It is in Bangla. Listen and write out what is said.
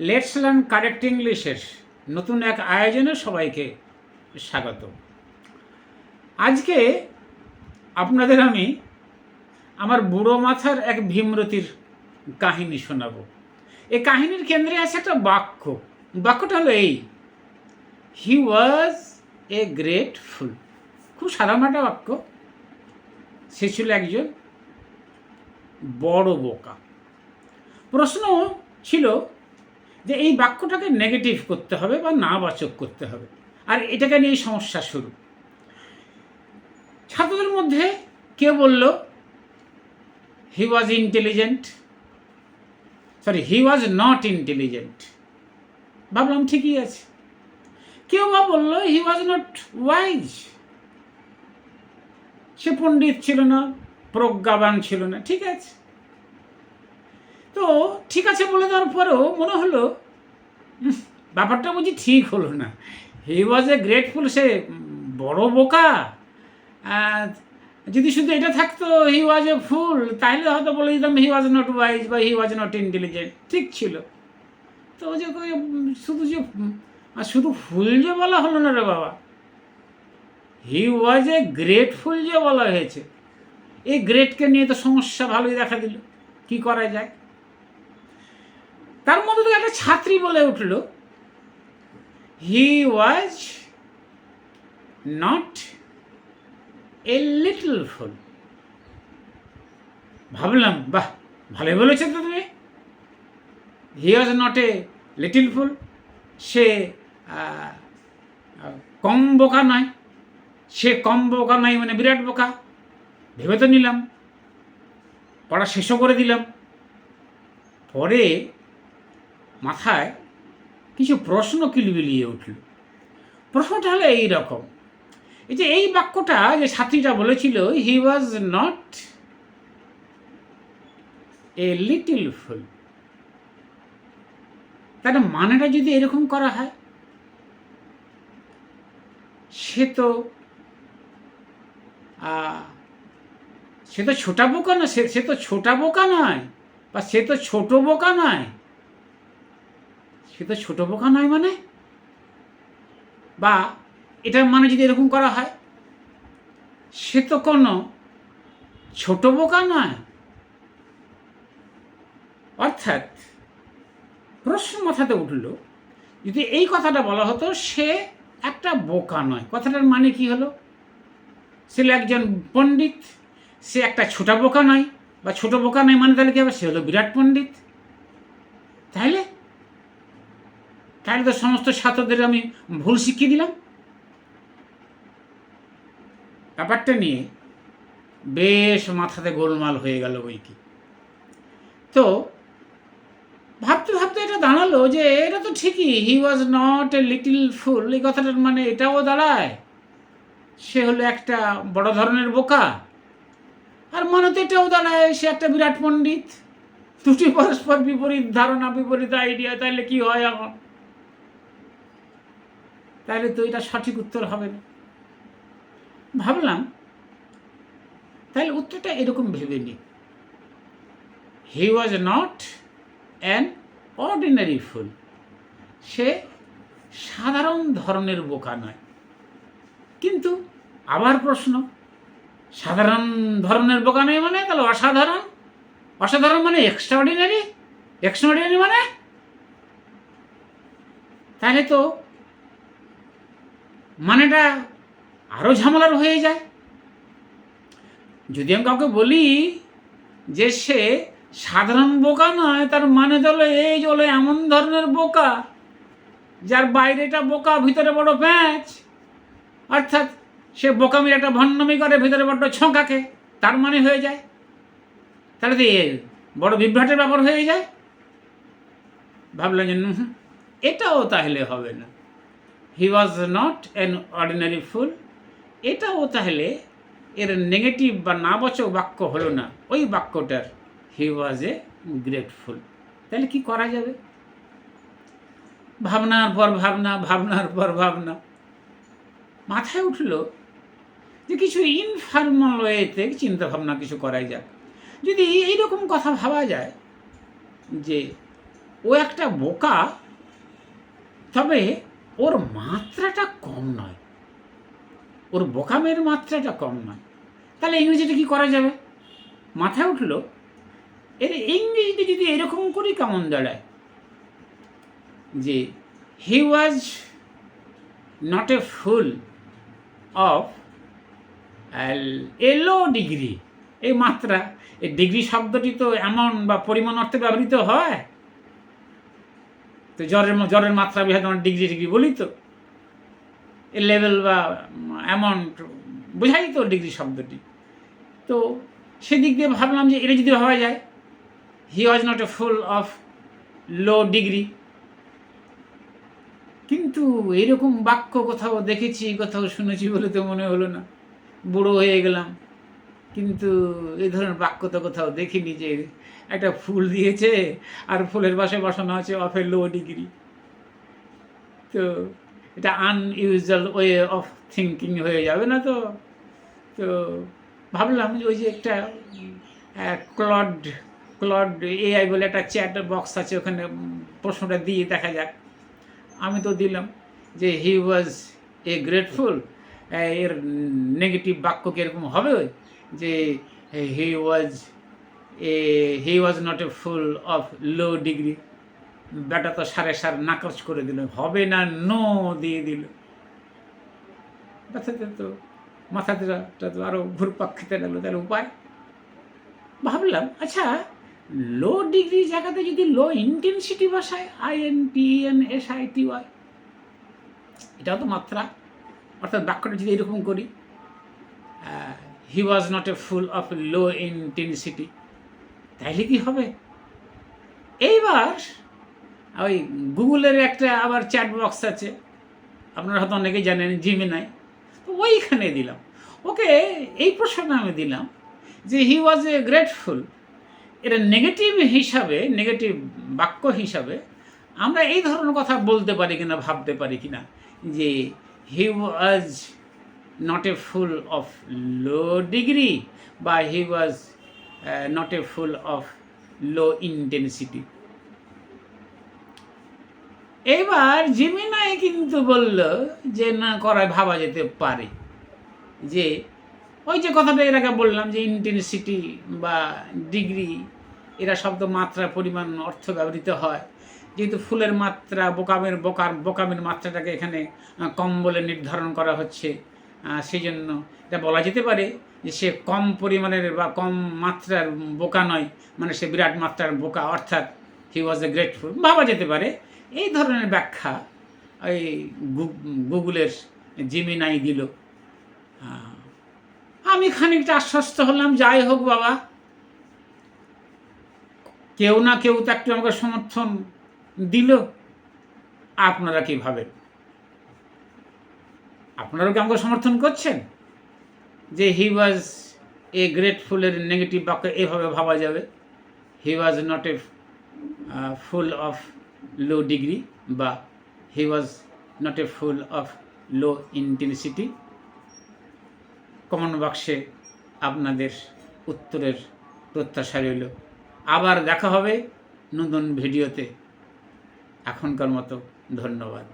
লেটস লার্ন কারেক্ট ইংলিশের নতুন এক আয়োজনে সবাইকে স্বাগত। আজকে আপনাদের আমি আমার বুড়ো মাথার এক ভীমরতির কাহিনী শোনাব। এই কাহিনীর কেন্দ্রে আছে একটা বাক্য। বাক্যটা হলো এই: হি ওয়াজ এ গ্রেট ফুল। খুব সাধারণ একটা বাক্য। সে ছিল একজন বড় বোকা। প্রশ্ন ছিল যে এই বাক্যটাকে নেগেটিভ করতে হবে বা নাবাচক করতে হবে, আর এটাকে নিয়ে সমস্যা শুরু। ছাত্রদের মধ্যে কেউ বলল he was intelligent, he was not intelligent. ভাবলাম ঠিকই আছে। কেউ বা বলল হি ওয়াজ নট ওয়াইজ, সে পণ্ডিত ছিল না, প্রজ্ঞাবান ছিল না। ঠিক আছে। তো ঠিক আছে বলে দেওয়ার পরেও মনে হলো ব্যাপারটা বুঝি ঠিক হলো না। হি ওয়াজ এ গ্রেটফুল, সে বড় বোকা। যদি শুধু এটা থাকতো হি ওয়াজ এ ফুল, তাহলে হয়তো বলে দিতাম হি ওয়াজ নট ওয়াইজ বা হি ওয়াজ নট ইন্টেলিজেন্ট। ঠিক ছিল। তো যে শুধু ফুল যে বলা হলো না রে বাবা, হি ওয়াজ এ গ্রেটফুল যে বলা হয়েছে। এই গ্রেটকে নিয়ে তো সমস্যা ভালোই দেখা দিল। কি করা যায়? তার মধ্যে একটা ছাত্রী বলে উঠল হি ওয়াজ নট এ লিটল ফুল। ভাবলাম বাহ, ভালোই বলেছে তো তুমি। হি ওয়াজ নট এ লিটল ফুল, সে কম বোকা নয়। সে কম বোকা নয় মানে বিরাট বোকা। ভেবে তো নিলাম, পড়া শেষও করে দিলাম। পরে মাথায় কিছু প্রশ্ন কিলবিলিয়ে উঠল। প্রশ্নটা হলো এইরকম, এই যে এই বাক্যটা যে ছাত্রীটা বলেছিল হি ওয়াজ নট এ লিটল ফুল, তার মানেটা যদি এরকম করা হয়, সে তো ছোটা বোকা না, সে তো ছোটা বোকা নয়, বা সে তো ছোট বোকা নয়। সে তো ছোট বোকা নয় মানে, বা এটার মানে যদি এরকম করা হয়, সে তো কোনো ছোট বোকা নয়। অর্থাৎ প্রশ্ন মাথাতে উঠল, যদি এই কথাটা বলা হতো সে একটা বোকা নয়, কথাটার মানে কি হলো? সে একজন পণ্ডিত, সে একটা ছোটা বোকা নয়, বা ছোট বোকা নয় মানে তাহলে কি হবে? সে হলো বিরাট পণ্ডিত। তাহলে তো সমস্ত ছাত্রদের আমি ভুল শিখিয়ে দিলাম। ব্যাপারটা নিয়ে বেশ মাথাতে গোলমাল হয়ে গেল বই কি। তো ভাবতে ভাবতে এটা দাঁড়ালো যে এটা তো ঠিকই, হি ওয়াজ নট এ লিটল ফুল, এই কথাটার মানে এটাও দাঁড়ায় সে হলো একটা বড় ধরনের বোকা। আর মানে তো এটাও দাঁড়ায় সে একটা বিরাট পণ্ডিত। দুটি পরস্পর বিপরীত ধারণা, বিপরীত আইডিয়া, তাহলে কি হয় আমার? তাহলে তো এটা সঠিক উত্তর হবে না। ভাবলাম তাহলে উত্তরটা এরকম ভেবে নি, হি ওয়াজ নট অ্যান অর্ডিনারি ফুল, সে সাধারণ ধরনের বোকা নয়। কিন্তু আবার প্রশ্ন, সাধারণ ধরনের বোকা নয় মানে তাহলে অসাধারণ, অসাধারণ মানে এক্সট্রাঅর্ডিনারি, এক্সট্রাঅর্ডিনারি মানে তাহলে তো মানেটা আরও ঝামেলার হয়ে যায়। যদি আমি কাউকে বলি যে সে সাধারণ বোকা নয়, তার মানে হলো এই হলো এমন ধরনের বোকা যার বাইরেটা বোকা, ভিতরে বড় প্যাঁচ। অর্থাৎ সে বোকামির একটা ভণ্ডামি করে, ভিতরে বড্ড ছঁকাকে, তার মানে হয়ে যায়। তাহলে তো বড় বিভ্রাটের ব্যাপার হয়ে যায়। ভাবলাম যে এটাও তাহলে হবে না, হি ওয়াজ নট অ্যান অর্ডিনারি ফুল, এটাও তাহলে এর নেগেটিভ বা নাবাচক বাক্য হলো না ওই বাক্যটার, হি ওয়াজ এ গ্রেটফুল। তাহলে কি করা যাবে? ভাবনার পর ভাবনা, ভাবনার পর ভাবনা, মাথায় উঠল যে কিছু ইনফর্মাল ওয়েতে চিন্তা ভাবনা কিছু করাই যাক। যদি এইরকম কথা ভাবা যায় যে ও একটা বোকা, তবে ওর মাত্রাটা কম নয়, ওর বোকামের মাত্রাটা কম নয়। তাহলে ইংরেজিতে কি করা যাবে? মাথায় উঠল, এর ইংরেজিতে যদি এরকম করি কেমন দাঁড়ায়, যে he was not a fool of a low degree. এই মাত্রা, এই ডিগ্রি শব্দটি তো এমন বা পরিমাণ অর্থে ব্যবহৃত হয়, তো জ্বরের মাত্রা বিভাগ আমরা ডিগ্রি বলি, তো এ লেভেল বা অ্যামাউন্ট বোঝাই তো ডিগ্রি শব্দটি। তো সেদিক দিয়ে ভাবলাম যে এটা যদি ভাবা যায়, he was not a fool of low degree. কিন্তু এরকম বাক্য কোথাও দেখেছি, কোথাও শুনেছি বলে তো মনে হলো না, বুড়ো হয়ে গেলাম। কিন্তু এই ধরনের বাক্য তো কোথাও দেখিনি, যে একটা ফুল দিয়েছে আর ফুলের পাশে বসানো আছে অফ এ লো ডিগ্রি। তো এটা আনইউজুয়াল ওয়ে অফ থিঙ্কিং হয়ে যাবে না? তো তো ভাবলাম যে ওই যে একটা ক্লড এআই বলে একটা চ্যাট বক্স আছে, ওখানে প্রশ্নটা দিয়ে দেখা যাক। আমি তো দিলাম যে হি ওয়াজ এ গ্রেটফুল, এর নেগেটিভ বাক্য কীরকম হবে, যে he was not a fool of low degree. বেটা তো সাড়ে নাকচ করে দিল, হবে না, নো দিয়ে দিল। মাথাতে তো আরও ঘুরপাক খেতে লাগলো। তাহলে উপায় ভাবলাম, আচ্ছা লো ডিগ্রি জায়গাতে যদি লো ইন্টেন্সিটি বসায়, INTENSITY, এটাও তো মাত্রা, অর্থাৎ বাক্যটা যদি এরকম করি, he was not a fool of low intensity, তাইলে কি হবে? এইবার ওই গুগলের একটা আবার চ্যাট বক্স আছে, আপনারা হয়তো অনেকেই জানেন, জিমিনাই, তো ওইখানে দিলাম ওকে এই প্রশ্নটা আমি দিলাম যে হি ওয়াজ এ গ্রেটফুল, এটা নেগেটিভ হিসাবে, নেগেটিভ বাক্য হিসাবে আমরা এই ধরনের কথা বলতে পারি কিনা, ভাবতে পারি কিনা, যে he was not a fool of low degree, বা he was not a fool of low intensity. এবার জিমিনাই কিন্তু বলল যে না, করায় ভাবা যেতে পারে, যে ওই যে কথাটা এর আগে বললাম যে ইন্টেন্সিটি বা ডিগ্রি, এরা শব্দ মাত্রা, পরিমাণ, অর্থ ব্যবহৃত হয়। যেহেতু ফুলের মাত্রা, বোকামের মাত্রাটাকে এখানে কম বলে নির্ধারণ করা হচ্ছে, সেই জন্য এটা বলা যেতে পারে যে সে কম পরিমাণের বা কম মাত্রার বোকা নয়, মানে সে বিরাট মাত্রার বোকা, অর্থাৎ হি ওয়াজ এ গ্রেটফুল, ভাবা যেতে পারে। এই ধরনের ব্যাখ্যা ওই গুগলের জিমিনাই দিল। আমি খানিকটা আশ্বস্ত হলাম, যাই হোক বাবা, কেউ না কেউ তো একটু আমাকে সমর্থন দিল। আপনারা কি ভাবেন? আপনারাও কি আমাকে সমর্থন করছেন যে হি ওয়াজ এ গ্রেটফুলের নেগেটিভ বাক্য এভাবে ভাবা যাবে, he was not a fool of low degree, বা he was not a fool of low intensity? Comment বক্সে আপনাদের উত্তরের প্রত্যাশা রইল। আবার দেখা হবে নতুন ভিডিওতে। এখনকার মতো ধন্যবাদ।